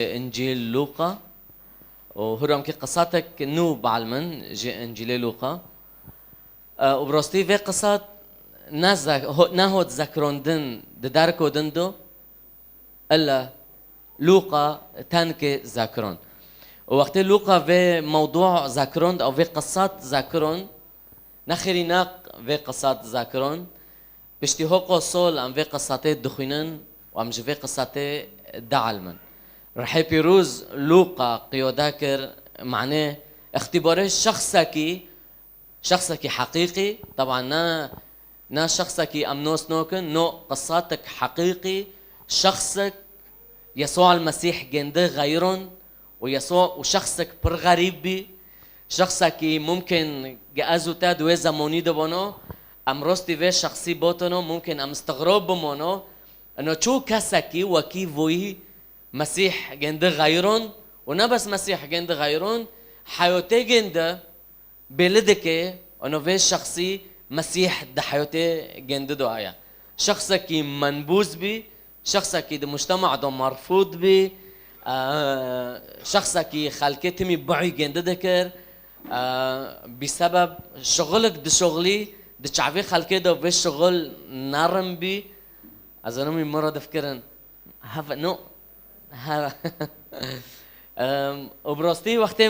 انجيل لوقا وهرم كي قصاتك نو بعلمن جي انجيل لوقا وبروستي في قصات ناهو تذكروندن داركو دندو الا لوقا تانكي ذاكرون ووقت لوقا في موضوع ذاكرون او في قصات ذاكرون نخريناق في قصات ذاكرون بشتي هوقو صول ام في قصاتي دخينن وام في قصاتي دعلمن رح بيروز لوقا قيوداكر معناه اختباره شخصك حقيقي طبعا نا شخصك امنوس نوكن نو قصاتك حقيقي شخصك يسوع المسيح جنده غيرون ويسوع وشخصك بر غريب بي شخصك ممكن جازو تاد ويزا مونيدو بونو ام روستي في شخصي بوتونو ممكن ام استغرب بمونو انه شو كسكي وكيف وي مسيح جند غيرون ونبس مسيح جند غيرون حيوتي جند بلدك انه في شخصي مسيح ده حيوتي جند دعايا شخصك منبوذ بي شخصك ده مجتمع ده مرفوض بي شخصك خلقتمي بعي جند ذكر بسبب شغلك ده شغلي ده شعبي خلقه ده في شغل نرم بي أظنمي مرة دفكرن هذا نو وبروستي وقت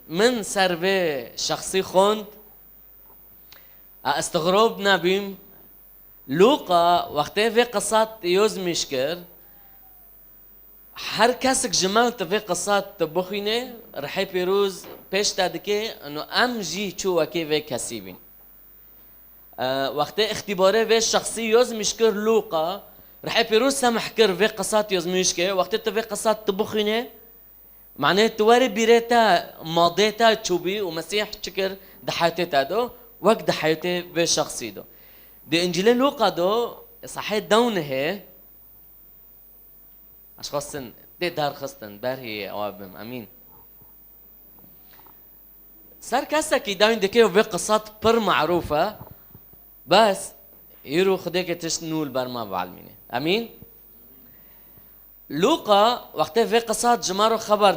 من سربي شخصي خوند استغربنا بيم لوقا وقت في قصات يوز مشكر هر کسک جماعت في قصات تبخينه رح بيروز پیش تادكي انه ام جي چو وكي في كسيبين وقت اختباره في شخصي يوز مشكر لوقا رح بيروز سمح كر في قصات يوز مشكر وقت في قصات تبخينه معناه تواري بيريتا ماضيتا تشوبي ومسيح شكر دحيته تادو وقت دحيته في شخصي دو دي انجيل لوقا دو صحيح دونه اشخاصن دي دار خستن برهي اوابم امين صار كاسكي داين دكيو في قصات بر معروفه بس يرو خديك تشنول بر ما بعلمينه امين لوقا وقت في قصات جمارو خبر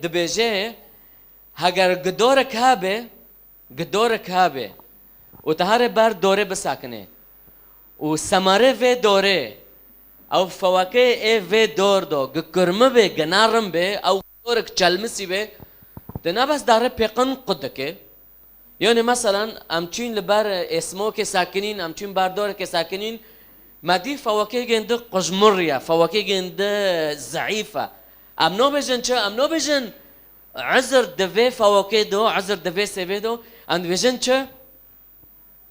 دبيجي هاگر قدورك هابه وتهاري بار دوره بساكنه وسماره في دوره او فواكه اي في دور دو گرمه به گنارم به او دورك چلمسي به دنا بس داره پیقن قدکه يعني مثلا امچین لبر اسمو که ساکنین امچین بردار که ساکنین مدی فواکه گنده قجمریا فواکه گنده ضعیفه امنو بجن چه امنو بجن عذر دفه فواکه دو عذر دفه سوه دو اند بجن چه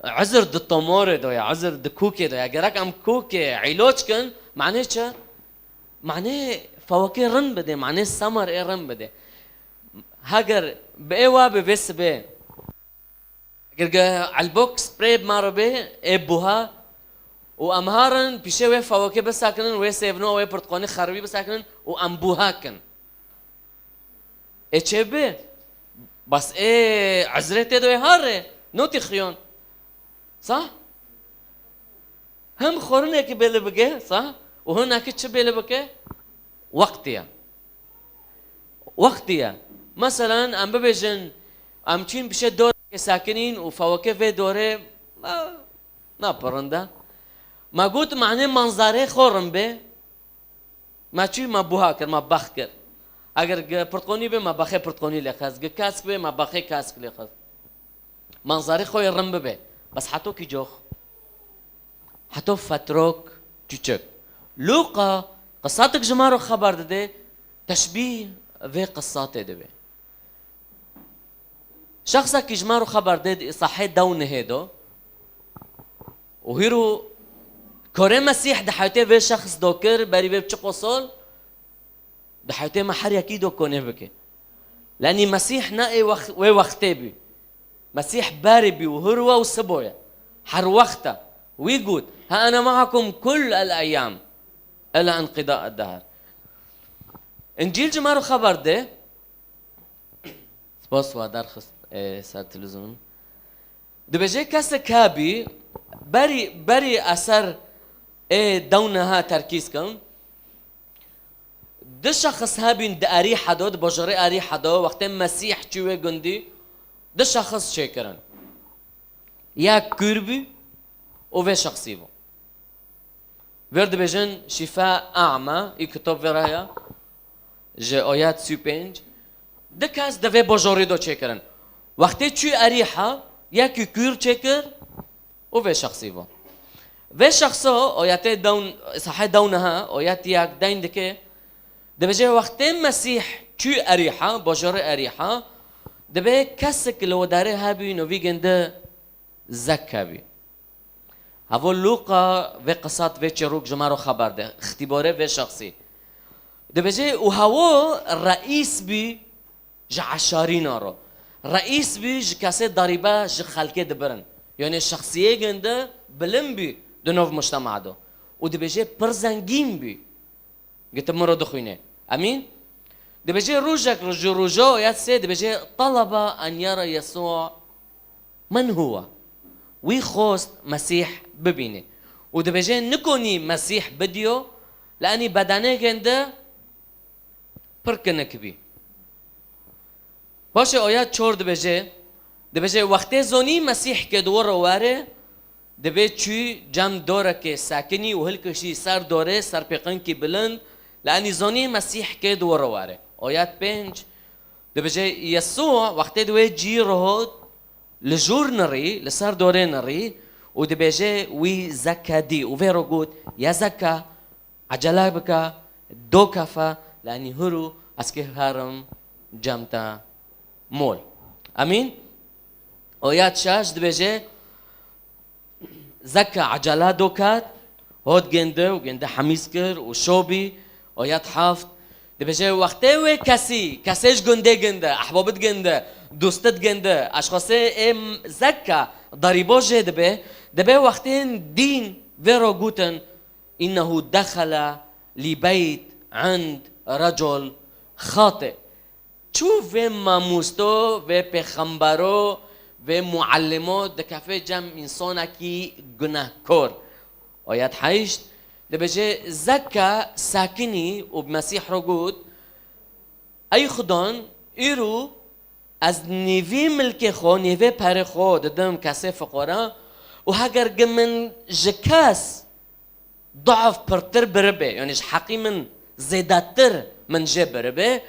عذر دطمور دو یا عذر دکوکه دو یا گرک ام کوکه علاج کن معنی چه معنی فواکه رن بده معنی سمر ای رن بده هاگر به وابه بس به اگر على البوكس بريب مارو به ابوها وامهارن بيشوي فواكه بس ساكنن ويسيفنو وي برتقاني خربي بس ساكنن وامبوها كن اتشبه بس ايه عزرته دو هاره نوتي خيون صح هم خورنه كي بيل بقى صح وهناك تشبه لبكه وقتيا مثلا ام ببجن امچین بشه دور که ساکنین و فواکه في دوره ما برنده ما قلت معنی منظره خورم به ما چی ما بوها کر ما بخ کر اگر پرتقونی به ما بخه پرتقونی لخز کاسک به ما بخه کاسک لخز منظره خوی رم به بس حتو کی جوخ حتو فتروک چچک لوقا قصاتك جمارو خبر ده تشبيه في قصات ده شخصك يجمارو خبر ده صحيح دون هيدو وهيرو كوري مسيح دحيته في شخص دوكر بري في بچقوصول دحيته ما حر يكيدو كونه بك لاني مسيح ناي وقته بي مسيح باري بي وهروا وسبويا حر وقته ويقول ها انا معكم كل الايام الى انقضاء الدهر انجيل جمارو خبر ده سباس وادار خست سر تلوزون دبجه کس کابی بری اثر دونها ترکیز کن ده شخص هابين ده أريحة دو ده بجري أريحة دو وقت مسيح جوا جندي ده شخص شكرن يا كربي وفي شخصي بو ورد بجن شفاء أعمى يكتب ورايا جه آيات سوبنج ده كاس ده في بجري دو شكرن وقتی چی أريحة ياكي كور شكر وفي شخصي بو في شخصه آيات دون صحيح دونها آيات ياك دين دكه ده بجه وقتی مسيح چی أريحة بجري أريحة ده به كسك لو داره هابي نوفي جنده زكابي هفو لوقا في قصات في چروك جمارو خبر ده اختباره في شخصي ده بجه وهو رئيس بي جعشارين رو رئيس بي جكاسي ضريبة جخالكي دبرن يعني الشخصية جنده بلم بي دنوف مجتمع ده وده بجه برزنجين بي قلت مرة دخوينه امين ده بجه روجك رجو ياتسي ده بجه طلب ان يرى يسوع من هو ويخوست مسيح ببينه وده بجه نكوني مسيح بديو لاني بدانه جنده بركنك بي باشه آیات چور ده بجه وقتی زونی مسیح که دور واره دبی چی جمع دوره که ساکنی و هل کشی سر دوره سر پیقن کی بلند لانی زونی مسیح که دور واره آیات 5 ده بجه یسوع وقتی دوی جی رهود لجور نری لسر دوره نری و ده بجه وی زکادی و ویرو گود یا زکا عجله بکا دو کفا لانی هرو اسکه هرم جمتا مول امين آيات 6 دبجه زكا عجلة دوكات هود جنده وجنده حميسكر وشوبي آيات حافظ دبجه وقتی و کسیش جنده احبابت جنده دوستت جنده اشخاصه ام زكا ضريبو دبه وقتی دين ويرو جوتن انه دخل لبيت عند رجل خاطئ شوف ماموستو و پیغمبرو و معلمو دکافه جمع انسان کی گناهکار آیات 8 ده بجه زکا ساکنی و مسیح رو گود ای خدان ایرو از نیوی ملک خو نیوی پر خو ددم کسی فقرا و هگر گمن جکاس ضعف پرتر بربه یعنی حقی من زیادتر من جه بربه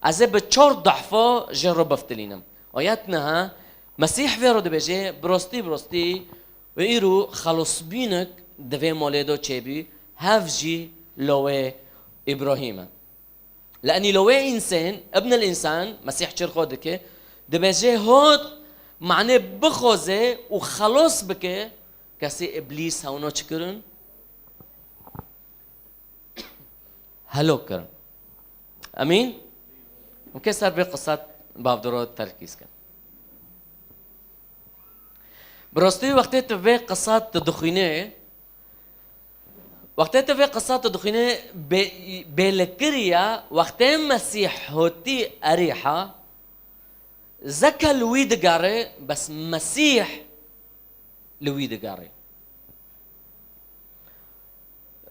از به 4 ضعفا جرب بفتلینم آیاتنا مسیح ویرو ده بجه برستی و ایرو خلاص بینک دوی مالیدو چه بی هفجی لوه ابراهیم لانی لوه انسان ابن الانسان مسیح چر خوده که ده بجه هود معنی بخوزه و خلاص بکه کسی ابلیس هاونو چکرن هلوک کرن امین ممكن صار بقصة بابدرود تركيز كان برستي وقتها في قصة تدخينه وقتها في قصة تدخينه بالكريا وقتها مسيح هوتي أريحة زكى لويد قاري بس مسيح لويد قاري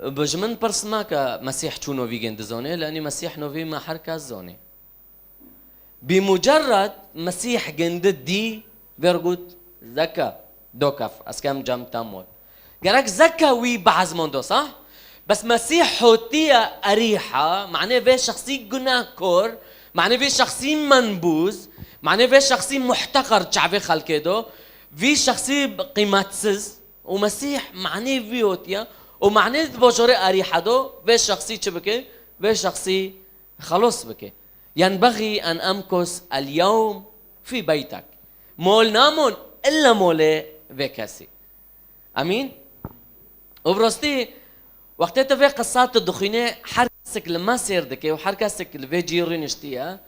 بجمن برسماك مسيح شو في جند زوني لأني مسيح نوفي ما حركة زوني بمجرد مسيح جند دي بيرجوت زكا دوكف اسكام جام تامول قالك زكا وي بعز موندو صح بس مسيح هوتية أريحة معناه في شخصي جناكور معناه في شخصي منبوذ معناه في شخصي محتقر تعبي خلكيدو في شخصي قيمتسز ومسيح معناه في هوتية ومعناه بجوري أريحة دو في شخصي شبكة في شخصي خلاص بكي ينبغي أن أمكث اليوم في بيتك مول نامون إلا مولي وكاسي أمين وبرستي وقتها في قصات الدخينة حركسك لما سير دكي وحركسك الفيجي رينشتيا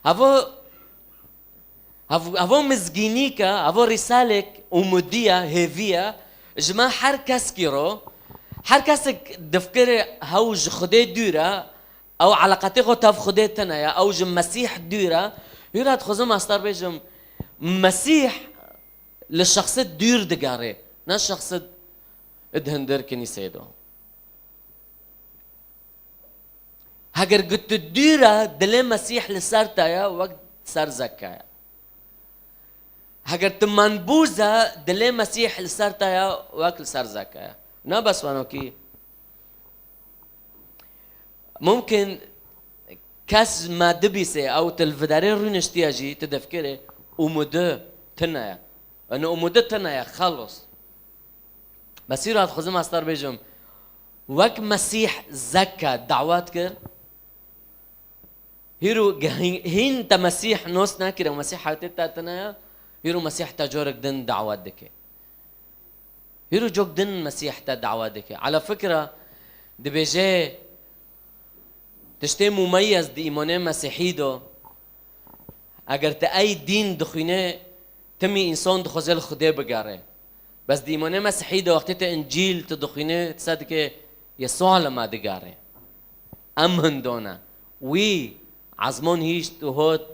هفو مزجينيكا هفو رسالك ومدية هيفية جماعة حركس كيرو حركسك دفكر هوج خدي دورة او علاقتي خو تاف خديتنا يا او جم مسيح ديره يراد خزم استر بجم مسيح للشخص دير دقاري ناس شخص ادهندر كنيسه دو هاگر قلت الديرة دلي مسيح لسارتايا وقت صار زكايا هاگر تمنبوزة دلي مسيح لسارتايا وقت صار زكايا نا بس وانوكي ممكن كاس ما دبيسه او تلفداري رونشتياجي تدفكري ومده تنايا انه ومده تنايا خلص بس يراد خزم استر بيجم وك مسيح زكا دعوات كر هيرو هين تا مسيح نوس ناكر ومسيح حياتي تنايا هيرو مسيح تجورك دن دعوات دكي هيرو جوك دن مسيح تا دعوات دكي على فكرة دبيجي تشتي مميز دي إيمانه مسيحي دو اگر تا أي دين دخينه تمي إنسان دخوزل خده بگاره بس دي إيمانه مسيحي دو وقتی تا إنجيل تدخينه تصدق يسوع لما دگاره أمهن دونا وي عزمون هيش تهود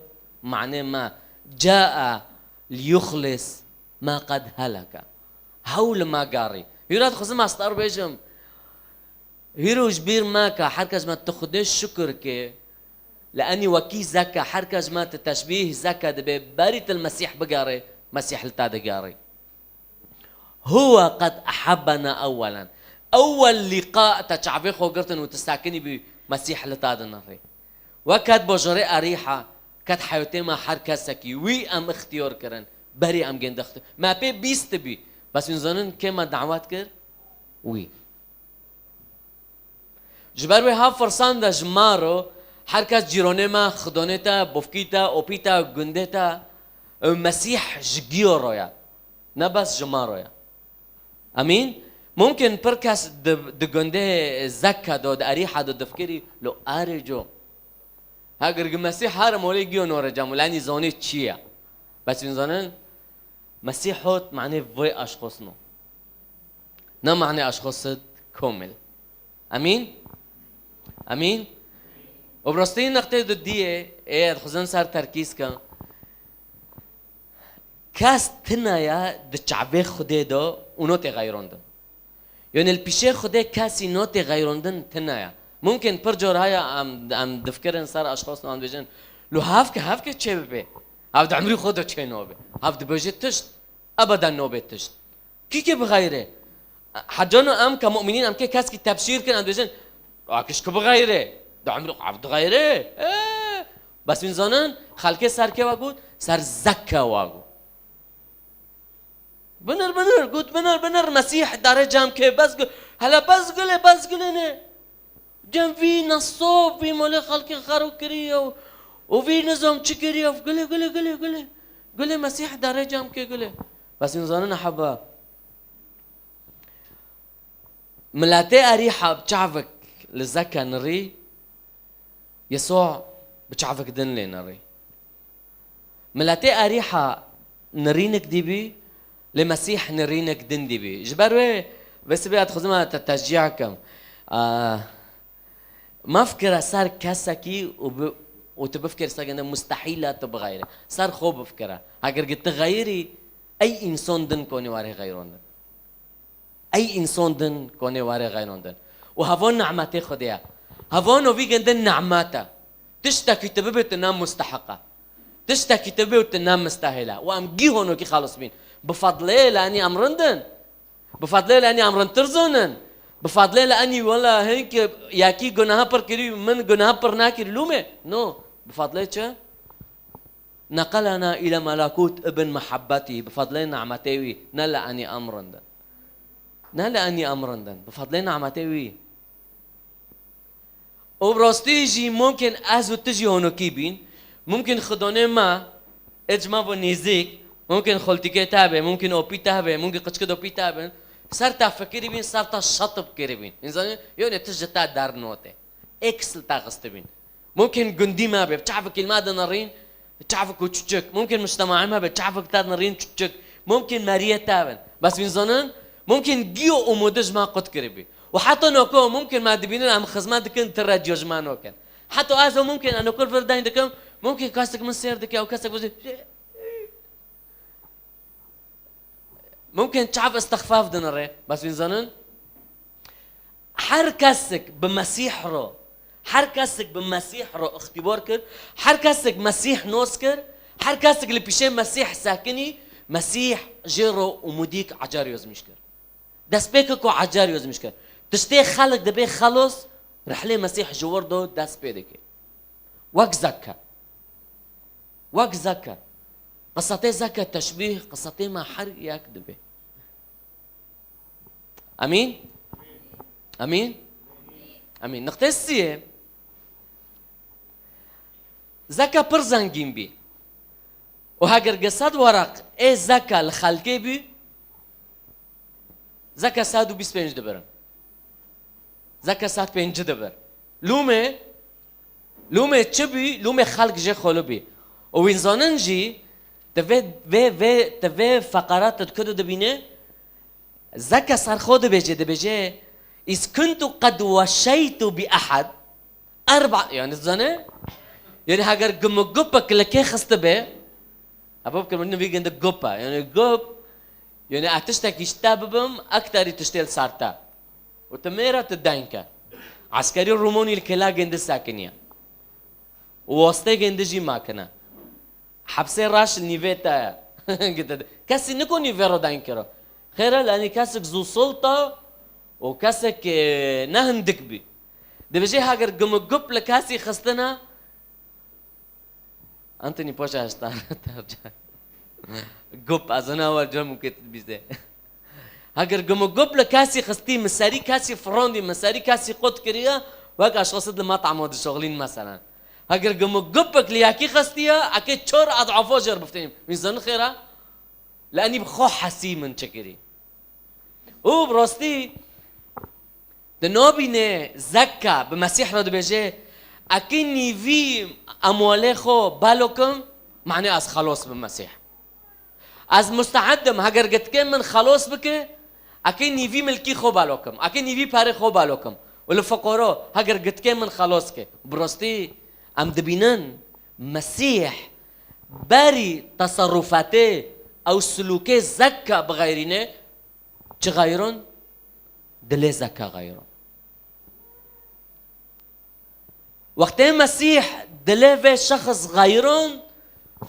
معناه ما جاء ليخلص ما قد هلك هول ما قاري يراد خزم استار بيجم هيرو جبير ماكا حركز ما تاخدش شكر كي لاني وكي زكا حركز ما تتشبيه زكا دبي باريت المسيح بقاري مسيح لتا قاري هو قد احبنا اولا اول لقاء تشعبيخو قرتن وتساكني بمسيح لتا نري وكاد بجري اريحه كاد حيوتي ما حركزكي وي ام اختيار كرن بري ام جندخت ما بي بيست بي بس من زنن كما دعوات كر وي جبروي ها فرسان دا جمارو حركات جيرونيما خدونيتا بوفكيتا اوبيتا غنديتا مسيح جيورويا نبس جمارويا امين ممكن بركاس دغندي زكا دو اريحه دو دفكري لو ارجو هاجر المسيح هرم ولي جيو نور جامولاني زوني تشيا بس من زنن مسيح هوت معناه في اشخاصنا نا معناه اشخاص كامل امين امين وبرستين نقطه ضديه ايه خزن صار تركيز كان كاس تنايا دچعبه خوده دو اونو تغيروندن يعني البيشه خوده كاسي نو تغيروندن تنايا ممكن برجور هاي ام دفكرن صار اشخاص نو بيجن لو هافك تشبه هاف عمري خوده تشينوبه هاف دبجت تشت ابدا نوبه تشت كي بغيره حجانو ام كمؤمنين ام كي كاس كي تبشير كان بيجن اكش كبغيره ده عمري عبد غيره بس من زنان خلقه سر که واگود سر زکه واگو بنر قلت بنر مسيح داره جام که بس هلا بس قله جم في نصوب في مال خلق خرو كريه وفي نظام چكريه قله مسيح داره جام که قله بس من زنان حبا ملاتي اريحه بتعفك لزكا نري يسوع بتعفك دن لي نري ملاتي اريحه نرينك ديبي لمسيح نرينك دن ديبي جبروي بس بيات خزمه تشجيعكم ما فكر صار كاسكي وتبفكر صار مستحيل تبغيره صار خوب بفكره اگر قلت تغيري اي انسان دن كوني واري غيرون اي انسان دن كوني واري غيرون دن وهفون نعمتي خديها هفون وفي جندن نعماتا تشتكي تبي تنام مستحقه تشتكي تبي وتنام مستاهله وام جي هون وكي خالص بين بفضله لاني امرندن بفضله لاني امرن ترزونن بفضله لاني ولا هيك ياكي جناها پر كري من جناها پر ناكر لومه نو بفضله چه نقلنا الى ملكوت ابن محبتي بفضله نعمتي نلا اني امرندن بفضله نعمتي وبراستيجي ممكن ازو تجي هونو كيبين ممكن خدونه ما اجما ونيزيك ممكن خلتيكي تابع ممكن اوبي تابع ممكن قشكد اوبي تابع صارت فكري بين صارت شطب كريبين انسان يوني تجتا دار نوته اكسل تاغستبين ممكن جندي ما بتعرف كلمه نارين بتعرف كوتشك ممكن مجتمع ما بتعرف كتاب نارين تشك ممكن ماريا تابع بس من زنن ممكن جيو امودج ما قد كريبي وحتى نوكو ممكن ما دبينين عم خزمان دكن تراجيو جمانو كان حتى ازو ممكن انه كل فردين دكم ممكن كاسك من سير دك او كاسك بزي ممكن تعرف استخفاف دنره بس من زنن حر كاسك بمسيح رو هر کسک به مسیح رو اختبار کرد، هر کسک مسیح نوس کرد، هر کسک اللي پیشه مسیح ساکنی، مسیح جرو و مدیک عجار یوزمیش کرد. دست بیک کو عجار یوزمیش کرد. تشتی خلق دبی خلص رحله مسیح جوار دو دست بیدکی. وق زكا وق زكا قصتي زكا تشبيه قصتي ما حر يكذبه. امين امين امين. نقطه السيه زكا برزنجين بي وهاجر قصاد ورق ايه زكا الخلقي بي زكا سادو 25 دبر زكا ساد 5 دبر لومه چبی لومه خلق جه خلو بی و وینزانن جی تفه فقرات تدكدو دبینه زكا صار خود بيجي إذ كنت قد وشيت بأحد أربع يعني الزنة يعني هاجر جمجوبك لكي خست به أبوك كمان بيجي عندك جوبا يعني جوب يعني أتشتكي يشتابهم أكتر تشتغل سارتا وتميرة تدينك عسكري الروماني الكلا عند الساكنية ووسطي عند جي ماكنا حبسي راش النيفيتا قد كاسي نكون نيفيرو داينكرو خير لاني كاسك ذو سلطه وكاسك نهندك بي ده بيجي هاجر جمجوب لكاسي خستنا انتوني بوشا هشتار ترجع جوب ازنا ورجع ممكن تبيزه هاجر جمجوب لكاسي خستي مساري كاسي فروندي مساري كاسي قط كريا واك اشخاص المطعم ود شغلين مثلا هاجر جمجوبك لياكي خستيها اكيد تشور اضعفو جرب بفتين ميزان خيره لاني بخو حسي من شكري او براستی دنابینه زکا به مسیح را بجه اکی نیوی امواله خو بالکم معنی از خلاص به مسیح از مستعدم هگر گتکه من خلاص بکه اکی نیوی ملکی خو بالکم اکی نیوی پاره خو بالکم ولی فقرا هگر گتکه من خلاص که براستی ام دبینن مسیح باری تصرفاته او سلوكه زكا بغيرنا چه غيرون دل زكا غيرون وقت مسيح دل و شخص غيرون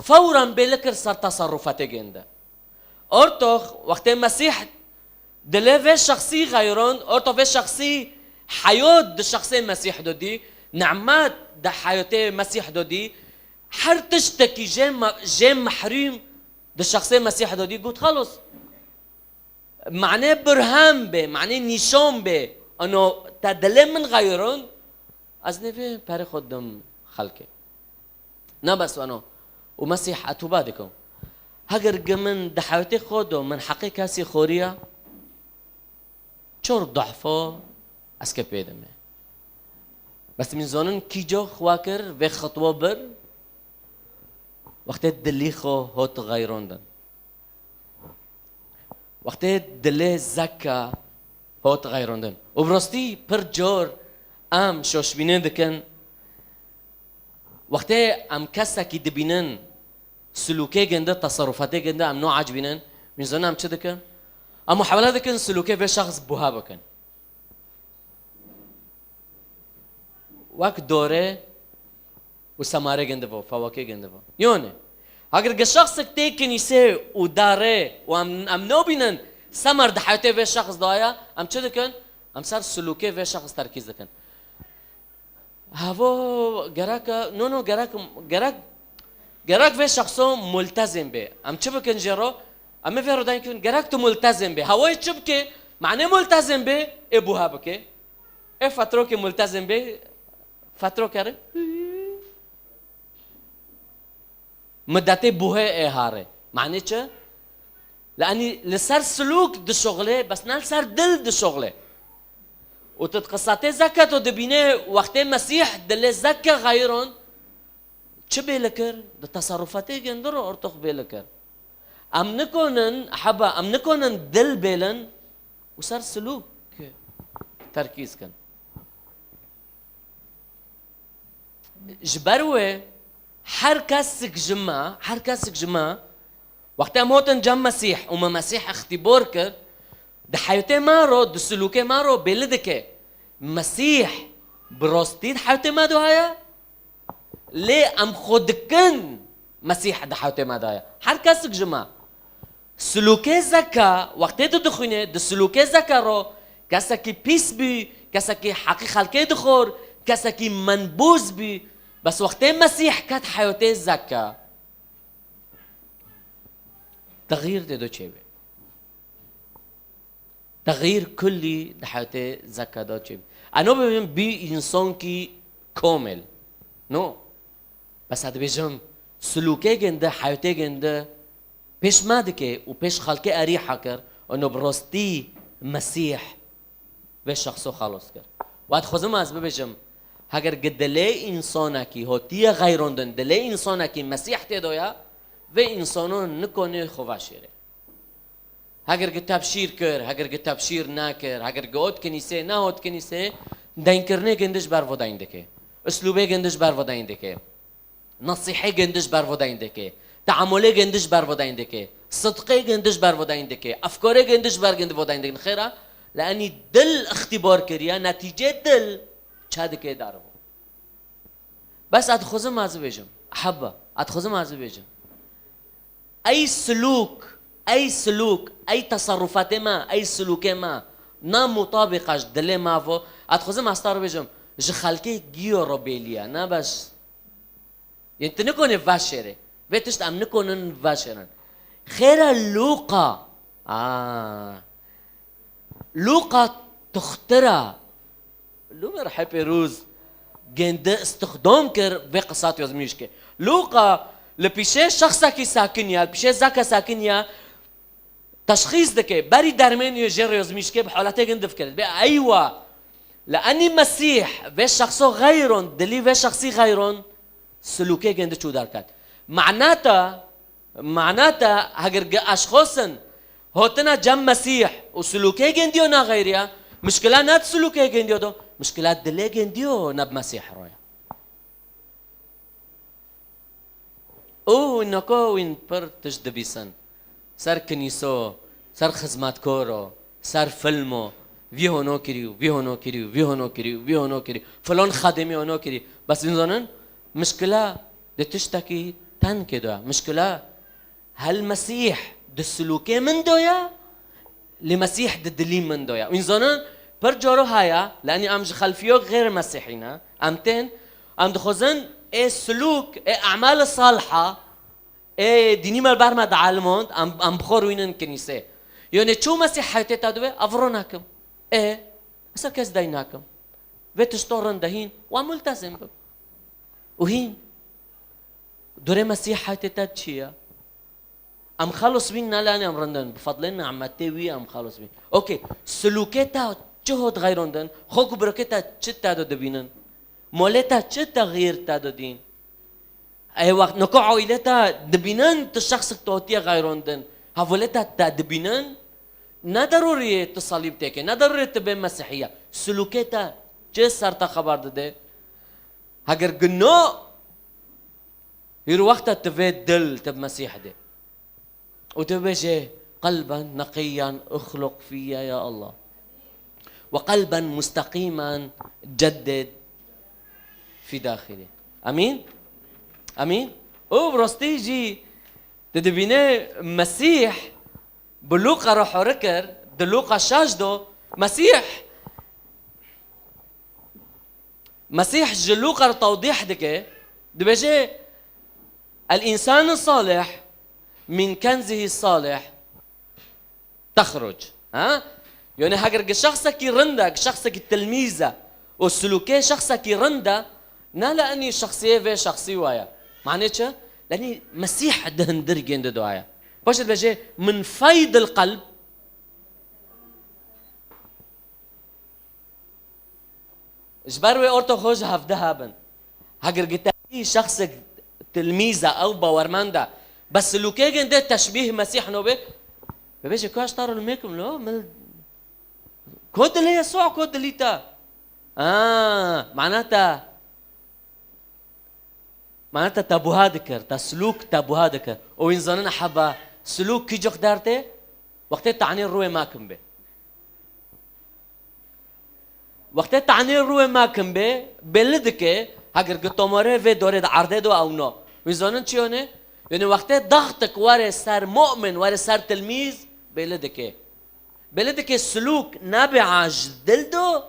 فورا بلكر صار تصرفاته جنده ارتوخ وقت مسيح دل و شخصي غيرون ارتو و شخصي حياة ده شخصي مسيح دودي نعمات ده حياته مسيح دودي هر تشتكي جيم محروم ده الشخصية مسيح دودي قلت خلص معناه برهان به معناه نشان به انه تدل من غيرون از نفي پر خودم خلقه نه بس انه ومسيح اتوبه دكم هاجر من ده حياتي خودو من حقي كاسي خوريا چور ضعفه اسكه پیدمه بس من زانن کی جو خواکر و خطوه بر وقت دلی خو هات غیراندن وقت دلی زکا هات غیراندن و براستی پر جار ام شوش بینن دکن وقت ام کسا کی دبینن سلوکه گنده تصرفاته گنده ام نوع عجبینن میزنن ام چه دکن ام محاوله دکن سلوکه به شخص بوها بکن وقت دوره وسماره گنده با فواکه گنده با یونه اگر شخص که کنیسه و داره و ام نوبینن سمر ده حیاته و شخص دایا ام چه دکن ام سر سلوکه و شخص ترکیز دکن هوا گراک نو گراک و شخصو ملتزم به ام چه بکن جرا ام فیرو داین کن گراک تو ملتزم به هوای چه بکه معنی ملتزم به ابوها بکه فترو که ملتزم به فترو کرده مدته بوه اهاره معنی چه؟ لاني لسر سلوك ده شغله بس نال سر دل ده شغله وتتقصاتي زكاة ودبينه وقت مسيح دل زكاة غيرون چه بيلكر ده تصرفاتي جندرو ارتخ بيلكر ام نكونن حبا ام نكونن دل بيلن وسر سلوك تركيز كن جبروه هر کسک جمع وقتی موتن جمع مسیح و مسیح اختبار کرد ده حیاته ما رو ده سلوکه ما رو بلده که مسیح براستید حیوت مدوهایا لی ام خودکن مسیح ده حیوت مدوهایا هر کسی جمع سلوک زکا وقتی تو دخونه ده سلوک زکا رو کسی که پیس بی کسی که حقی خلقه دخور کسی که منبوز بی بس وقتی مسیح کت حیوت زکا تغییر ده دو چه بی تغییر کلی ده حیوت زکا دو چه بی انا ببینم بی انسان کی کامل نو بس هذا بيجم سلوكي جنده حياتي جنده بيش ما دكي وبيش خلقي أريحة كر إنه برستي مسيح بيش شخصه خلاص كر وقت خزم از ببيجم هاگر قدلي إنسانا كي هوتيا غيروندن دلي إنسانا كي مسيح تدويا و إنسانون نكوني خواشيره هاگر تبشير كر هاگر تبشير ناكر هاگر قوت كنيسة نهوت كنيسة دين كرني جندش بار وداين دكي اسلوبه جندش بار وداين دكي نصيحه گندش بر وداین دکه تعامله گندش بر وداین دکه صدقه گندش بر وداین دکه افکار گندش بر گند وداین دکه خیره لانی دل اختبار کریا نتیجه دل چه دکه داره بس ادخوزم از بیجم احبه ادخوزم از بیجم ای سلوك ای تصرفات ما ای سلوک ما نا مطابقش دل ما و ادخوزم استار بیجم ج خلقه گیو رو بیلیا نه بس يعني انت نكون فاشرة بيتشت ام نكون فاشرا خير لوقا لوقا تخترع لو رح بيروز جند استخدام كر في قصات يزميشك لوقا لبيشه شخصا كي ساكنيا بيشه زكا ساكنيا تشخيص دكي بري درمين يجر يزميشك بحالته جند فكرت ايوه لاني مسيح في شخصه غيرون دلي في شخصي غيرون سلوكي جند شو داركات معناتها هاگر اشخاصن هوتنا جم مسيح وسلوكي جنديو نا غيريا مشكلة نات سلوكي جنديو دو مشكلة دلي جنديو نب مسيح رويا او انكو وين پر تجدبيسن سر كنيسو سر خدمات كورو سر فيلمو ويهونو كريو فلان خادمي هونو كريو بس انزانن مشكلة دي تشتكي تن كده مشكلة هل مسيح دي السلوكي من دويا لمسيح دي الدليم من دويا وإنزانان برجارو هايا لأني أمج خلفيوك غير مسيحينا أمتين أم دخوزن إيه سلوك إيه أعمال الصالحة إيه ديني مالبار ما دعالموند أم بخور وينن كنيسة يعني شو مسيح حياتي تدوي أفروناكم إيه أسر كيس دايناكم ويتشتورن دهين وملتزم بك وهين دوري مسيح حياتي تدشيا ام خلص بينا لاني ام رندن بفضلنا عمتي وي ام خلص بين اوكي سلوكيتا جهد غيرندن خوك بركتا چتا دو دبينن مولتا چ تغيير تا دو دين اي وقت نكو عائلتا دبينن الشخص توتي غيرندن هولتا تا دبينن نا ضروري تصليب تك نا ضروري تبي مسيحيه سلوكيتا چ سرتا خبر ده هاگر جنو هير وقتها تبي دل تب مسيح ده وتبجي قلبا نقيا اخلق فيا يا الله وقلبا مستقيما جدد في داخلي امين امين او برستيجي تدبينه مسيح بلوقا روح ركر دلوقا شاجدو مسيح جلوقا توضيح دكه دبجي الانسان الصالح من كنزه الصالح تخرج يعني هاگر شخصك يرندك شخصك التلميذة والسلوكي شخصك يرنده نا لاني شخصيه في شخصي ويا معناتها لاني مسيح دهن درجين دوايا باش بجي من فيض القلب جبروي اورتو خوج هفدهابن هاگر جتاي شخصك تلميذة او باورماندا بس سلوكي ده تشبيه مسيح نوبه بيجي كاش طاروا الميكم لو مل كود اللي يسوع كود اللي تا معناتها تابو هادكر تسلوك تابو هادكر وين ظننا حبا سلوك كي جوخ دارته وقت تعني الروي ماكم به وقت تعني روی ما کم به بلدکه اگر گتوماره و داره عرضه دو او نه میزانن چیونه یعنی وقت ضغطك ورا سر مؤمن ورا سر تلميذ بلدك سلوك نابع جدلدو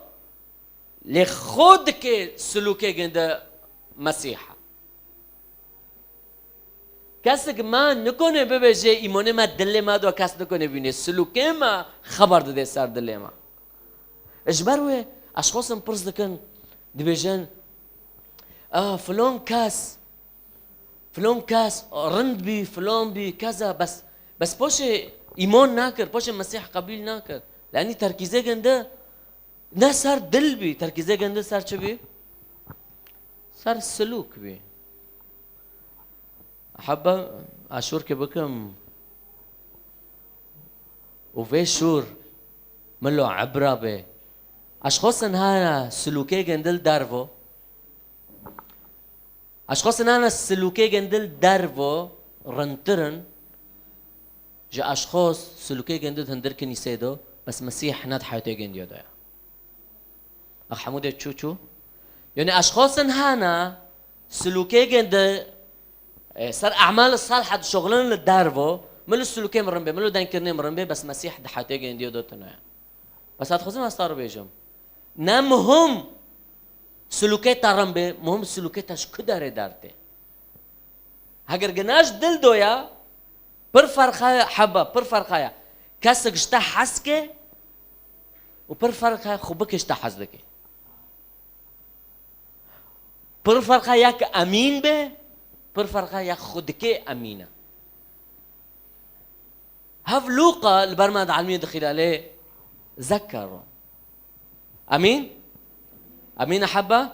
لخودك سلوكي عند مسيحة کسی ما نکنه ببیجه ایمانه ما دل ما دو کس نکنه بینه سلوکه ما خبر داده سر دل ما اجبروه اشخاصم پرس دکن دبیجن فلان کس رند بی فلان بی کذا بس باش ایمان نکر باش مسیح قبیل نکر لانی ترکیزه گنده نه سر دل بی ترکیزه گنده سر چه بی؟ سر سلوک بی أحبة أشور كبكم وفي شور ملو عبرة به أشخاص هانا سلوكي جندل دارفو أشخاص هانا سلوكي جندل دارفو رنترن جا أشخاص سلوكي جندل هندر كنيسة دو بس مسيح ناد حياته جنديو ده أخ حمودة تشو يعني أشخاص هانا سلوكي جندل صار أعمال الصالحة شغلنا للدارفو ملو السلوكي مرنبه ملو دانكرني مرنبه بس مسيح دحاتي جنديو دوتنا بس هتخزم أستار بيجم نام مهم سلوكي ترنبه مهم سلوكي تاش كدار دارته هاگر جناش دل دويا برفرخايا حبة برفرخايا كاسك جتا حسكه وبرفرخايا خبك جتا حزدكه برفرخايا كأمين به برفرقة يا خدكي أمينة هاف لوقا البرماد علمية دخل عليه ذكروا أمين أمين أحبة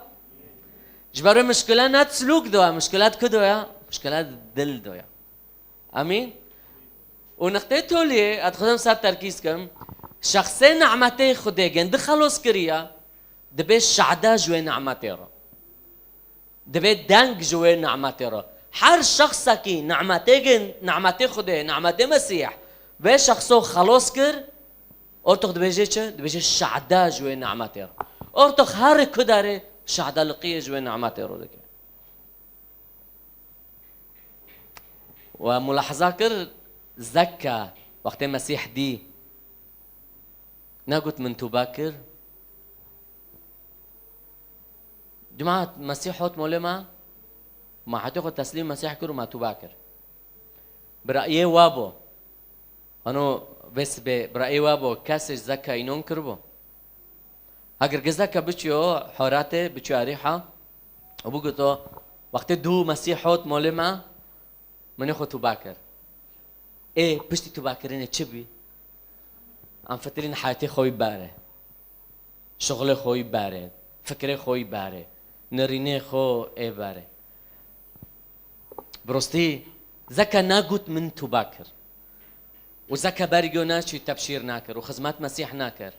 جبروا مشكلة نات سلوك دوا مشكلات كدوا مشكلات دل دوا أمين ونقطته لي أدخلهم صار تركيز كم شخصين نعمتي خدي جند خلص كريا دبيش شعدا جوي نعمتي را دبيت دانك جوي نعمتي را هر شخص کی نعمتی خدا نعمتی مسیح و شخصو خلاص کر اور تو دبیجه چه دبیجه شعدا جوی نعمتی را اور تو هر کداره شعدا لقیه جوی نعمتی رو دکه و ملاحظه کر زکا وقت مسیح دی نقول من تباكر جماعة مسيح هوت مولما ما حتاخد تسليم مسيح كرو ما تباكر برأيه وابو أنا بس برأيه وابو كاسش زكا ينون كربو اگر گزاكا بچيو حوراته بچيو عريحة وبقولوا وقت دو مسيح هوت مولما من يخو تباكر ايه بشتي تباكرين تشبي عم فترين حياتي خوي باره شغل خوي باره فكري خوي باره نريني خو ايه باره برستي زكا ناقوت من تباكر وزكا باريجو ناشي تبشير ناكر وخزمات مسيح ناكر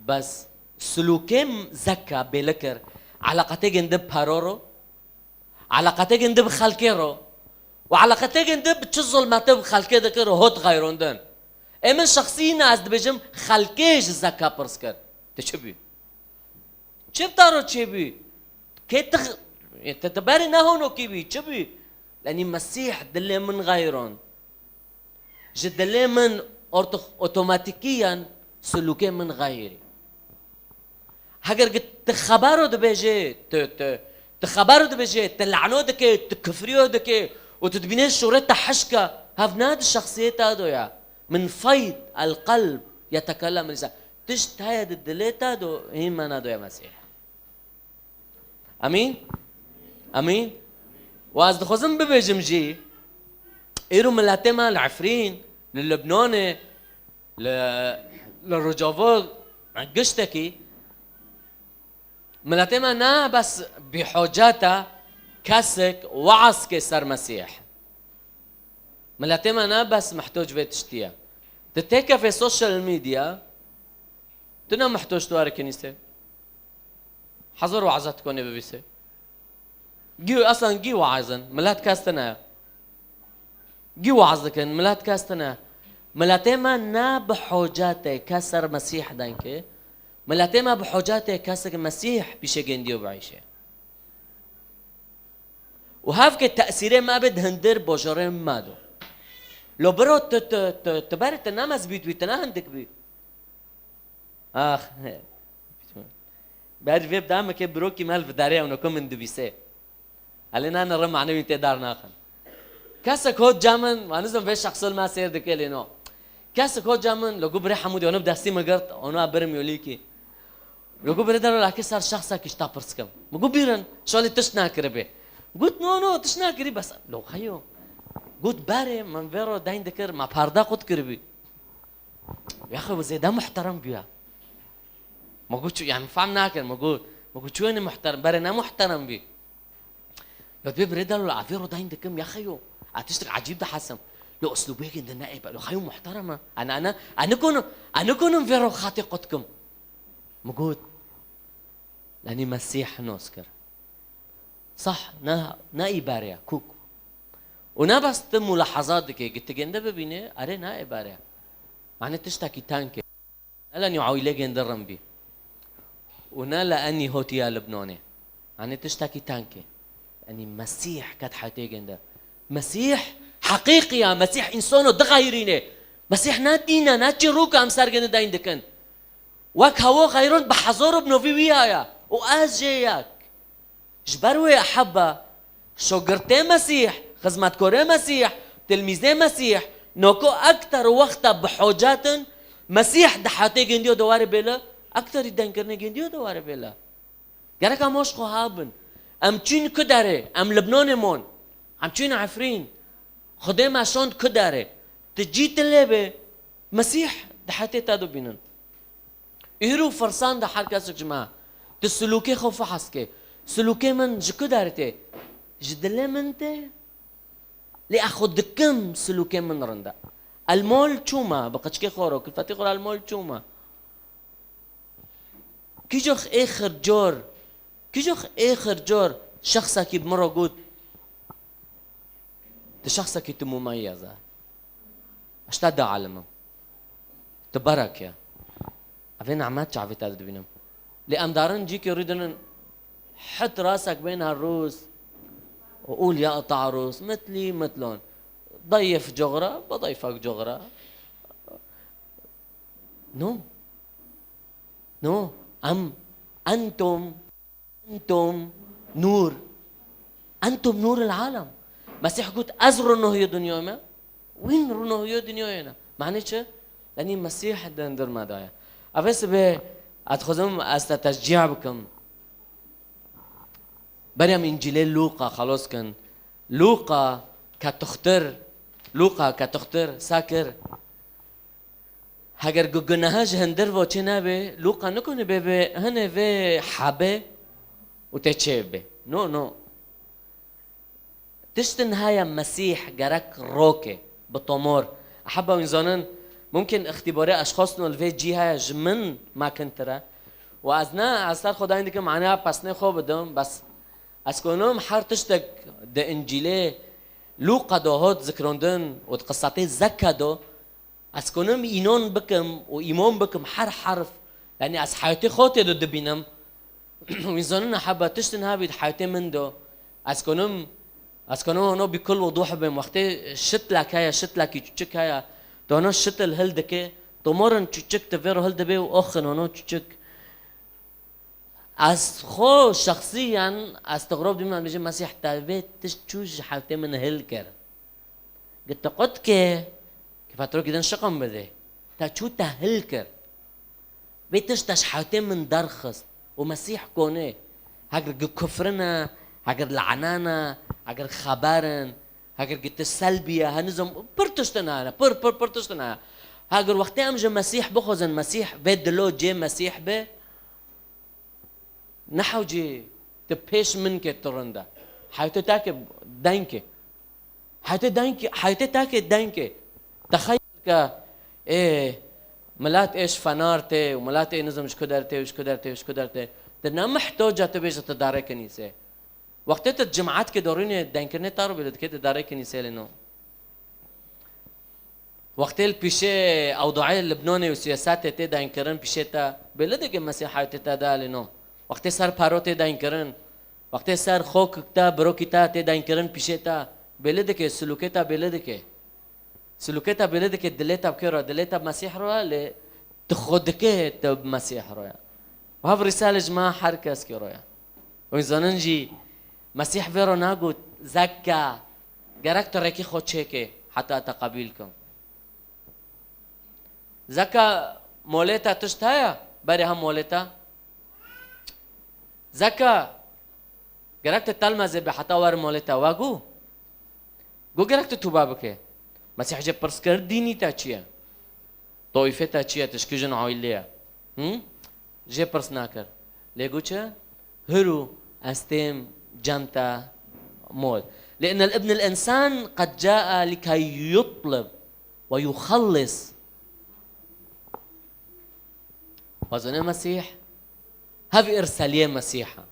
بس سلوكيم زكا بلكر علاقتي جندب بارورو علاقتي جندب خالكيرو وعلاقتي جندب تشزل ما تب خالكي ذكر هوت غيروندن امن شخصينا از دبجم خالكيج زكا برسكر تشبي چبتارو چبي كيتخ تتباري نهونو كيبي چبي لاني مسيح دلي من غيرون جدلي من اوتوماتيكيا سلوكي من غيري هاگر تخبرو دبجي تخبرو دبجي تلعنو دكي تكفريو دكي وتدبيني شورتا حشكا هفناد الشخصية هادو يا من فيض القلب يتكلم الإنسان تشت هاي الدليتا دو هما نادو يا مسيح أمين أمين وأز دخوزن ببيجم جي إيرو ملاتما العفرين للبناني للرجافو قشتكي ملاتما نا بس بحجاتا كاسك وعسك سر مسيح ملاتما نا بس محتاج في تشتيا تتيكا في السوشيال ميديا تنا محتاج تواري كنيسة حضر وعظات كوني ببيسة جيو أصلاً جيو وعظن ملات كاستنا جيو وعظكن ملات كاستنا ملاتما نا بحوجاتي كسر مسيح دانكي ملاته ما بحجاته كاسك المسيح بيشجنديو بعيشه وهافك التأثيرين ما بد هندر بوجرين مادو لو برو تبارت النامز بيت هندك بي آخ بعد في بدأ كي بروكي مال في داريه ونكون من دبيسه علينا أنا رم معنوي انت دار ناخن كاسك هو جامن ما نزم في شخص ما سير دكيلي نو كاسك هو جامن لو قبري حمودي وانا بدأ سيما قرط وانا برم يوليكي لو قبري دارو لكن صار شخصا كيشتا برسكم مقبيرن شو اللي تشنا كربي قلت نو تشنا كربي بس لو خيو قلت باري من فيرو داين دكر ما باردا قد كربي يا اخي وزي ده محترم بيها ما قلت يعني فهم ناكر ما قلت شو اني محترم باري انا محترم بي لو تبي بريدا لو عفيرو داين دكم يا خيو هتشتغل عجيب ده حسم لو اسلوبك ده نائب لو خيو محترمه انا كون فيرو خاطي قدكم ما قلت لاني مسيح نوسكر صح نا باريا كوكو ونا بس تم ملاحظات دكي قلت جنده ببيني اري نا باريا معنى تشتكي تانكي لاني عويله جندرم بي ونا لاني هوتيا لبناني معنى تشتكي تانكي اني مسيح كات حياتي جنده مسيح حقيقي يا مسيح انسانو دغايرينه مسيح ناتينا ناتشروكا امسار جنده داين دكن وك هو غيرون بحضور بنوفي ويايا وازجيك جبروي احبه شوغرتي مسيح خدمت كوري مسيح تلميذي مسيح نوكو اكثر وقت بحوجات مسيح دحاتي جنديو دواري بلا اكثر يدنكرني جنديو دواري بلا جرك اموش خو هابن ام تشين كداري ام لبنان مون ام تشين عفرين خدام عشان كداري تجيت الليبه مسيح دحاتي تادو بينن يرو فرسان ده حركه جماعه تسلوكي خوف حسكي سلوكي من جكدارتي جدله منته لأخذ كم سلوكي من رندا المول چوما بقچكي خورو كفتي خور المول چوما كيجوخ اخر جور شخصا كي بمرة قد شخصا كي مميزة اشتاد عالمه تبارك يا افين عمات شعفت هذا بينهم لأن دارن جيك يريدون حط راسك بين هالروس وقول يا قطع روس مثلي مثلون ضيف جغرة بضيفك جغرة نو أنتم نور أنتم نور العالم مسيح قلت أزروا إنه هي دنيانا وين رنو هي دنيانا معنيش لأني مسيح دندر ما دايا أبس به أتخذهم أستتشجيع بكم بريم إنجيل لوقا خلاص كان لوقا كتختر ساكر هاگر گناهاش هندر و چه نبه لوقا نکنه به هنه و حبه و تچه نو تشتن هاي مسيح جرك روكي بطمور أحبه وإنزانن ممكن اختباري أشخاص نولفي جيها جمن ما كنترا وأزنا أستار خدا عندك معناها بسنة خوب بدم بس أسكونهم حار تشتك ده إنجيلي لوقا دوهات ذكرندن وتقصاتي زكادو أسكونهم إينون بكم وإيمان بكم حرف لأني أس حياتي خوتي دو دبينم وإنزانن أحبه تشتن هابي حياتي من دو أسكونهم هنا بكل وضوح بهم وقتي شتلك يتشك هيا تو هنا شتل هلدكي تمرن تشك تفيرو هلدبي وأخن هنا تشك از خو شخصيا استغرب دي من بيجي مسيح تابت تشوج حالتي من هلكر قلت قد كيف اترك كده شقم بده تشو تهلكر بيتش تشحاتي من درخص ومسيح كونه هاجر كفرنا هاجر لعنانا هاجر خبرن هاجر قلت السلبيه هنزم برتشتنا برتشتنا هاجر وقتي امجى مسيح بخزن مسيح بيد لو جي مسيح به نحوجي تبيش منك الترندا حياتي تاكي دينكي حياتي تاكي دينكي تخيل ايه ملات ايش فنارتي وملات ايه نظم وش كدرتي تنا محتاجة تبيش تداري كنيسة وقت الجمعات كدوريني دينكرني تارو بلد كده داري كنيسة لنو وقت البيشة أوضاعي اللبناني وسياسات تي دينكرن بيشتا بلده که مسیح حیات تا دالینو وقتی سر پاروت داین کرن وقتی سر خوک تا بروکیتا ته داین کرن پیشتا بلده که سلوکتا بلده که سلوكتها بلدك دليتها بكرة دليتها بمسيح رويا ل تخدك بمسيح رويا وهذا رسالة جماعة حركة سكرويا ويزننجي مسيح فيرو ناقو زكا جرك تركي خدشيكي حتى تقابلكم زكا مولتا تشتايا بري هم مولتا زكا جرك تتلمذ بحتى ور مولتا واقو جو جرك تتوبا بكي مسيح جاب برسكر ديني تاچيا طائفه تاچيا تشكيجن عائليه جاب برس ناكر ليگوچا هرو استم جنتا مول لان الابن الانسان قد جاء لكي يطلب ويخلص وزن المسيح هذه ارساليه مسيحه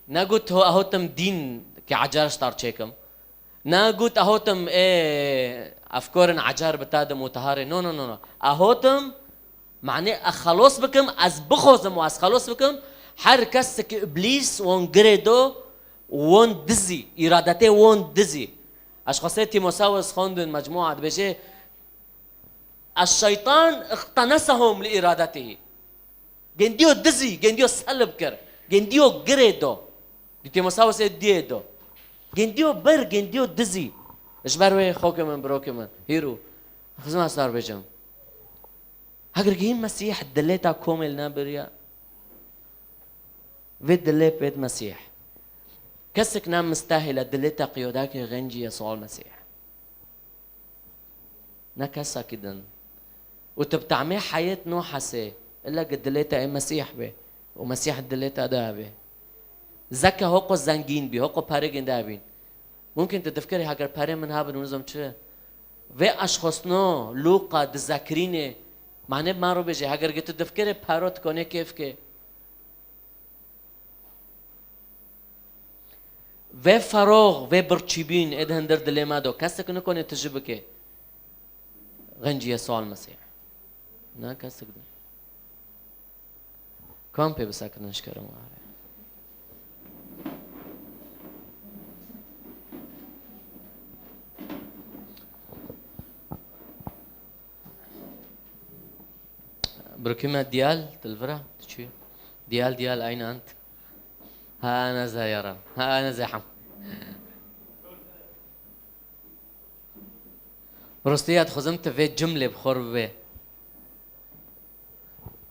ناقوت هو اهوتم دين كعجار شطار تشيكم ناقوت اهوتم افكار عجار بتادم وطهاري نو اهوتم معني اخلص بكم از بخوزم واس خلص بكم حر كسك ابليس وون جريدو وون دزي ارادته وون دزي اشخاص تيموساوس خوندن مجموعه بيجي الشيطان اقتنصهم لارادته جنديو دزي جنديو سلب كر جنديو جريدو تيموساوس ديدو جنديو بر جنديو دزي ايش بروي خوك من بروك من هيرو خزما صار بجم اگر جين مسيح دليتا كومل نابريا فيد دلي بيت مسيح كسك نام مستاهله دليتا قيوداك غنجي يسوع المسيح نكسا كدن وتبتعمي حياة نوحسي الا قد دليتا مسيح به ومسيح دليتا ده به زكا هوقو زنگين بي هوقو پارگين دابين ممكن تتفكري هاگر پاره من هابن ونظم چه و اشخاصنو لوقا دذكرينه معنی ما رو بجه هاگر که تتفكري پاروت کنه كيف که و فراغ و برچيبين ادهن در دل ما دو کسک نکنه تجربه که غنجي يسوع المسيح نا کسک ده كم پی بساکن نشکرم آره بركمة ديال تلفرة شو ديال أين أنت؟ ها أنا زي يرى ها أنا زي حم برستيات خزمت في جملة بخربة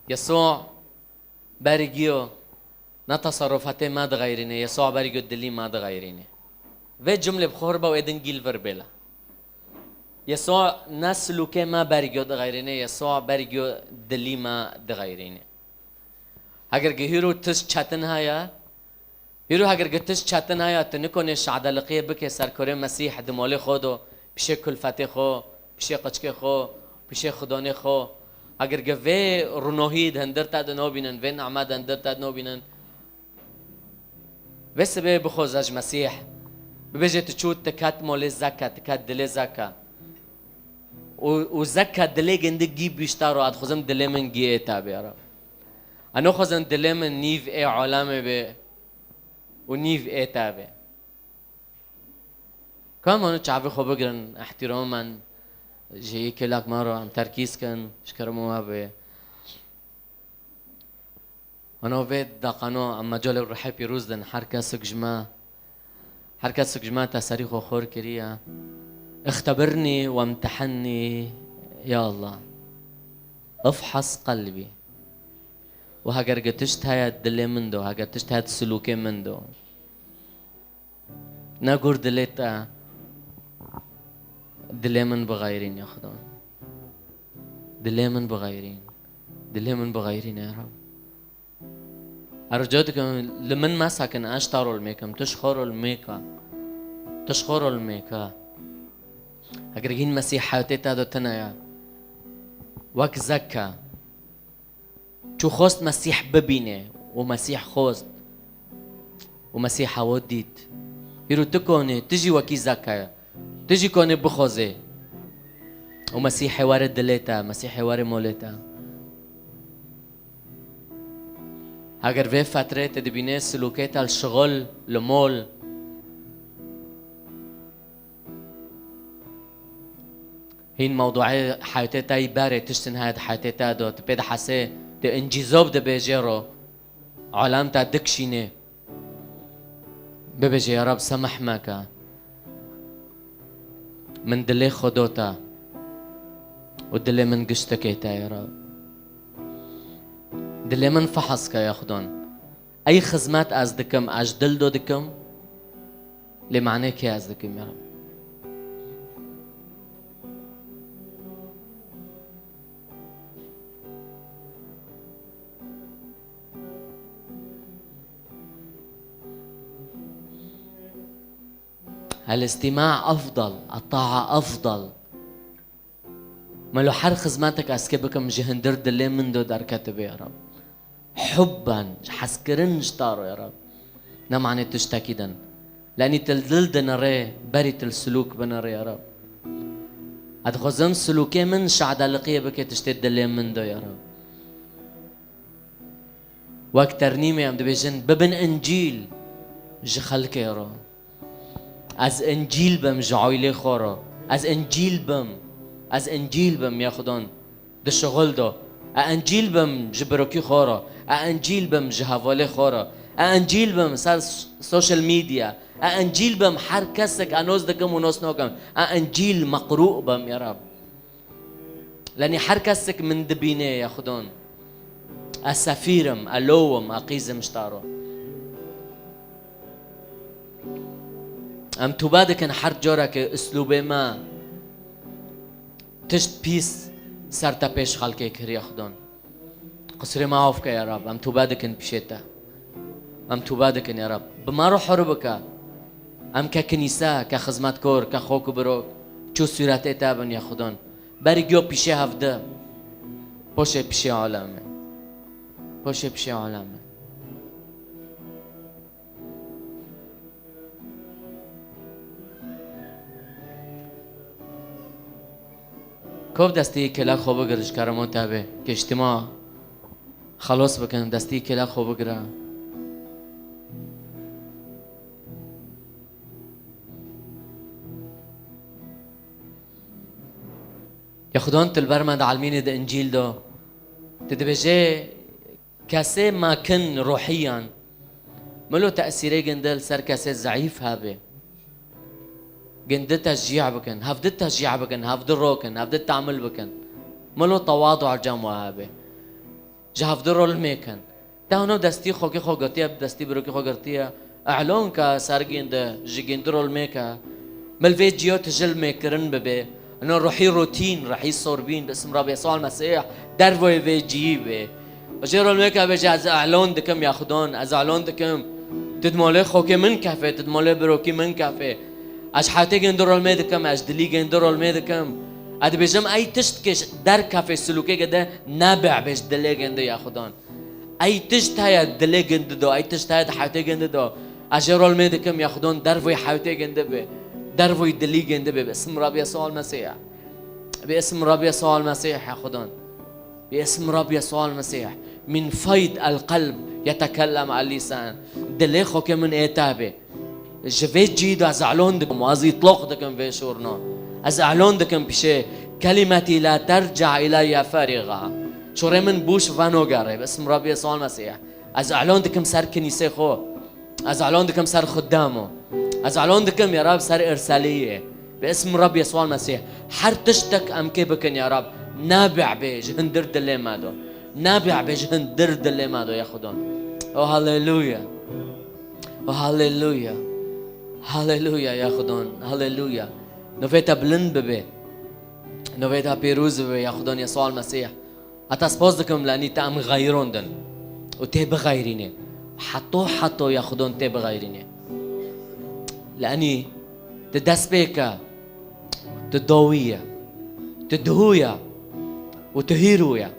يسوع بارجيو نتصرفاته ما تغيرينه يسوع بارجيو دلي ما تغيرينه في جملة بخربة وإذن جيل فربلا يسوع نسلوكه ما بارجيو دغيرينه يسوع بارجيو دلي ما دغيرينه اگر گهیرو تش چاتن هایا هیرو اگر گتش چاتن هایا تنکونه شعدلقیه بکه سرکره مسیح دمال خودو پیش کلفت خو پیش قچک خو پیش خدانه خو اگر گوه رونوهید هندر تاد نو بینن و نعمت هندر تاد نو بینن بس به بخوزج مسیح ببجه تشوت تکات مول زکات تکات دل زکا وزكا دلي جندك جيب بيشتارو عاد خزم دلي من جي تابيرا أنا خزم دلي من نيف إيه علامة ب ونيف إيه تابع كم أنا شعبي خو بقرن احتراما جي كلاك مرة عم تركيز كان شكرموها ب أنا وفيد دقانو عم مجال الرحب يروزدن حركة سجما تساريخ وخور كريا اختبرني وامتحني يا الله افحص قلبي وهاگر گتشت هاي دلي من دو هاگر تشت هاي سلوكي من دو ناقور دليتا دلي من بغيرين يا خدان دلي من بغيرين يا رب أرجوتكم لمن ما ساكن أشتروا الميكم تشخروا الميكا اگر این مسیح حیاتی تا تنایا وقت زکا چو خواست مسیح ببینه و مسیح خواست و مسیح حوادید هیرو تکونه تجی وکی زکا تجی کنه بخوزه و مسیح حوار دلیتا مسیح حوار مولتا اگر في فتره تدبینه سلوکیت الشغل لمول هين موضوعي حياتي تاي باري تشتن هاد حياتي تا دو تبيد حسي دي انجيزوب دي بيجيرو عالم تا دكشيني ببيجي يا رب سمح ماكا من دلي خدوتا ودلي من قشتكيتا يا رب دلي من فحصكا ياخدون اي خزمات ازدكم اجدل دو دكم لمعناك يا ازدكم يا رب الاستماع أفضل، الطاعة أفضل. ما لو حر خزماتك أسكبكم جهندر دلي من دو دار كتب يا رب حبا حسكرنج طارو يا رب نعم عني تشتاكيدا لأني تلدل دنري بريت السلوك بنري يا رب أدخزم سلوكي من شعدا لقية بكي تشتد دلي من دو يا رب وقت ترنيمي عم دبيجن ببن إنجيل جخلك يا رب از انجیل بم جعایله خورا از انجیل بم یاخدان ده شغل دو انجیل بم جبروکی خورا انجیل بم جهواله خورا انجیل بم سر سوشل میدیا انجیل بم هر کسک انوز دکم و نوس نوکم انجیل مقروء بم یا رب لانی هر کسک من دبینه یاخدان اسفیرم الوم اقیزم شتارو ام تو بعد کن هر جورا که اسلوب ما تشت پیس سر تا پیش خالکه کری خدان قصری معاف که یا رب ام تو بعد کن پیشتا ام تو بعد کن یا رب بما رو حرب که ام که کنیسه که خدمت کار که خوک برو چو صورت اتابن یا خدان بری گیو پیشه هفته پوشه پیشه عالمه پوشه پیشه عالمه كوب دستي كلا خوب گرش کرمان تابه که اجتماع خلاص بکن دستی کلا خوب گره يا خدان تلبرمد علمين ده انجيل ده تدبجي كاسي ما كن روحيا ملو تأثيري جندل سر كاسي ضعيف هابه جندت تشجيع بكن هفدت تشجيع بكن هفد روكن هفدت تعمل بكن ملو تواضع الجامعة هابه جهفد رول ميكن تهونو دستي خوكي خوغتيا دستي بروكي خوغرتيا اعلون كا سارجين ده جيجند رول ميكا ملفيت جيو تجل ميكرن ببي انه روحي روتين راحي صوربين باسم رب يسوع المسيح درفوي في جيبه وجيرو الميكا بيجي از اعلون دكم ياخدون از اعلون دكم تدمولي خوكي من كافي تدمولي بروكي من كافي اش حاتي جندرو الميدكم اش دلي جندرو الميدكم اد بيجم اي تشتكش در كافي سلوكي كده نابع بيش دلي جند ياخدون اي تشت هيا دلي جند دو اي تشت هيا حاتي جند دو اجيرو الميدكم ياخدون درفوي حاتي جند بي درفوي دلي جند بي باسم رب يسوع المسيح باسم رب يسوع المسيح ياخدون باسم رب يسوع المسيح من فيض القلب يتكلم على اللسان دلي خوكي من ايتابي جفيت جيدو ازعلون دكم وازي يطلق دكم في شورنا ازعلون دكم بشي كلمتي لا ترجع الي فارغة شوري من بوش فانو قاري باسم رب يسوع المسيح ازعلون دكم سر كنيسة خو ازعلون دكم سر خدامه ازعلون دكم يا رب سر ارسالية باسم رب يسوع المسيح حر تشتك امكي بكن يا رب نابع بجهندر دلي مادو نابع بجهندر دلي مادو ياخدون او هاليلويا او هاليلويا هاليلويا ياخدون هاليلويا نوفيتا بلند ببي نوفيتا بيروز ببي ياخدون يسوع المسيح اتسبوز دكم لاني تام غيرون دن وتيب غيريني حطو ياخدون تيب غيريني لاني تدس بيكا تدوية تدهويا وتهيرويا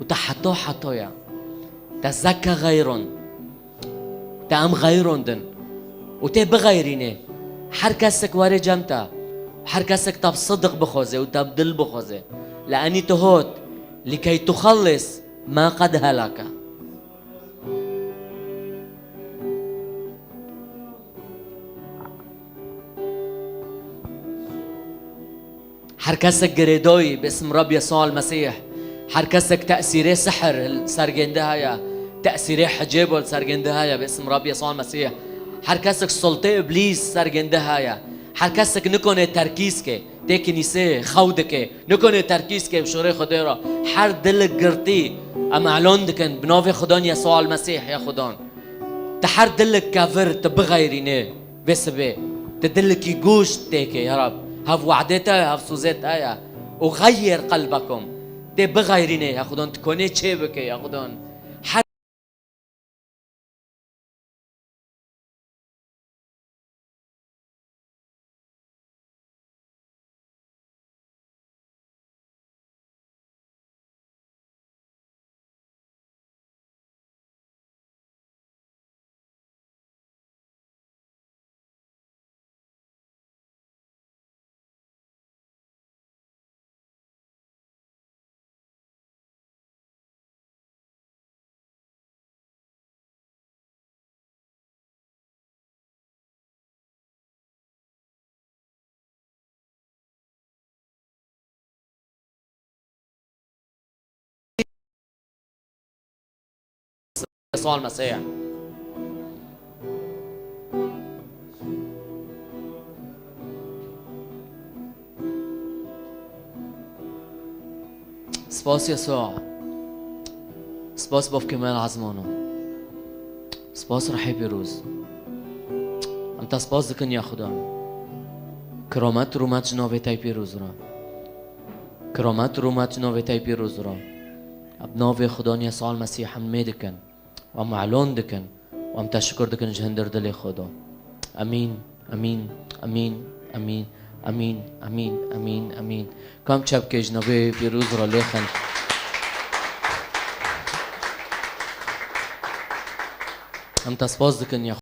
وتحطويا تزكى غيرون تام غيرون دن وتب غيريني حركسك واري جمتا حركسك تب صدق بخوزه وتبدل بخوزه لأني تهوت لكي تخلص ما قد هلك حركسك جريدوي باسم رب يسوع المسيح. حركسك تأثيري سحر سرجندهايا، تأثيري حجابه سرجندهايا باسم رب يسوع المسيح. حركسك سلطة إبليس سرجندهايا. حركسك نكون تركيزك تي كنيسة خودك نكون تركيزك بشوري خديرة حر دلك قرطي أما علون دكن بنوفي خدون يسوع المسيح يا خدون تحر دلك كافر تبغيرينه بس بي تدلك يجوش تيكي يا رب هاف وعدتها هاف سوزت آية وغير قلبكم تبغيرينه يا خدون تكوني تشيبك يا خدون يسوع المسيح. سپاس يسوع، سپاس باف كمال عزمانو، سپاس رحي بيروز. انت سپاس دكن يا خدان كرامت رومت جناوه تای پیروز را، كرامت رومت جناوه تای پیروز را ابناوه خدان يسوع المسيح هم میدکن و معلون دکن و هم تشکر دکن جهندر دل خدا. امين امين امين امين امين امين امين امين. كم چپ جناوه پیروز را لیخن. انت سپاس دکن یا